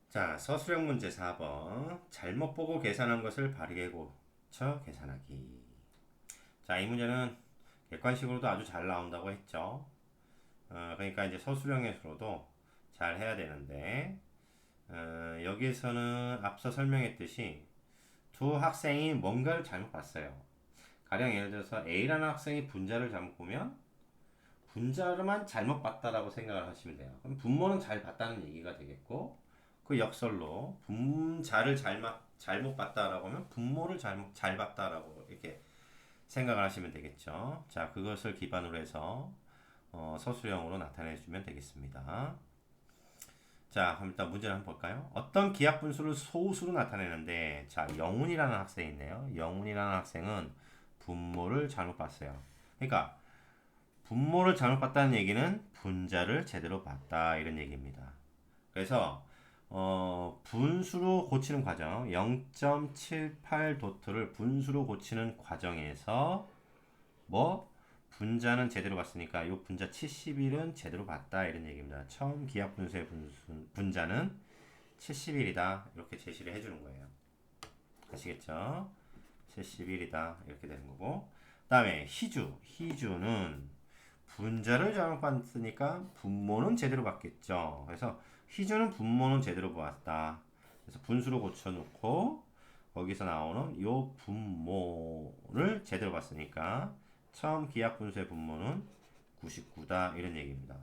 자, 서술형 문제 4번. 잘못 보고 계산한 것을 바르게 고쳐 계산하기. 자, 이 문제는 객관식으로도 아주 잘 나온다고 했죠. 그러니까 이제 서술형에서도 잘 해야 되는데, 여기에서는 앞서 설명했듯이 두 학생이 뭔가를 잘못 봤어요. 가령 예를 들어서 A라는 학생이 분자를 잘못 보면 분자만 잘못 봤다라고 생각을 하시면 돼요. 그럼 분모는 잘 봤다는 얘기가 되겠고, 그 역설로 분자를 잘못 봤다라고 하면 분모를 잘 봤다라고 이렇게 생각을 하시면 되겠죠. 자, 그것을 기반으로 해서 서술형으로 나타내 주면 되겠습니다. 자, 그럼 일단 문제를 한번 볼까요? 어떤 기하 분수를 소수로 나타내는데, 자, 영훈이라는 학생이 있네요. 영훈이라는 학생은 분모를 잘못 봤어요. 그러니까 분모를 잘못 봤다는 얘기는 분자를 제대로 봤다 이런 얘기입니다. 그래서 분수로 고치는 과정 0.78 도트를 분수로 고치는 과정에서 뭐 분자는 제대로 봤으니까 이 분자 71은 제대로 봤다 이런 얘기입니다. 처음 기하 분수의 분자는 71이다 이렇게 제시를 해주는 거예요. 아시겠죠? 71이다 이렇게 되는 거고, 그 다음에 희주는 분자를 잘못 봤으니까 분모는 제대로 봤겠죠. 그래서 희주는 분모는 제대로 보았다. 그래서 분수로 고쳐놓고 거기서 나오는 요 분모를 제대로 봤으니까 처음 기하 분수의 분모는 99다 이런 얘기입니다.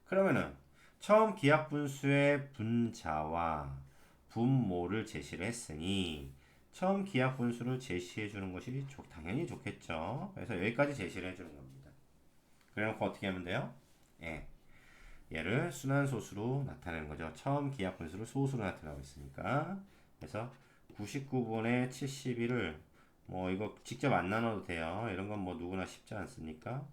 그러면은 처음 기하 분수의 분자와 분모를 제시를 했으니 처음 기하 분수를 제시해 주는 것이 당연히 좋겠죠. 그래서 여기까지 제시를 해 주는 겁니다. 그래놓고 어떻게 하면 돼요? 예. 얘를 순환소수로 나타내는 거죠. 처음 기하 분수를 소수로 나타내고 있으니까. 그래서 99분의 71을 뭐 이거 직접 안 나눠도 돼요. 이런 건 뭐 누구나 쉽지 않습니까?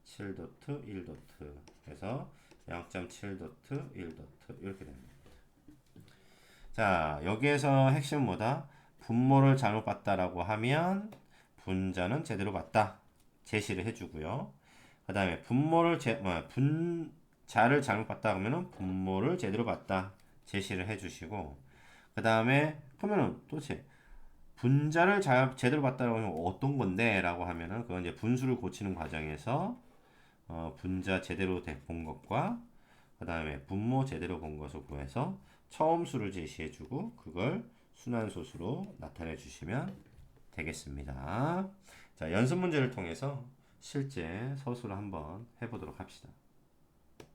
7도트, 1도트. 그래서 0.7도트, 1도트 이렇게 됩니다. 자, 여기에서 핵심은 뭐다? 분모를 잘못 봤다라고 하면 분자는 제대로 봤다. 제시를 해주고요. 그 다음에 분자를 잘못 봤다 그러면은 분모를 제대로 봤다. 제시를 해주시고, 그 다음에 그러면은 도대체 분자를 제대로 봤다라고 하면 어떤 건데? 라고 하면은 그건 이제 분수를 고치는 과정에서 분자 제대로 본 것과 그 다음에 분모 제대로 본 것을 구해서 처음 수를 제시해주고 그걸 순환소수로 나타내 주시면 되겠습니다. 자, 연습 문제를 통해서 실제 서술을 한번 해보도록 합시다.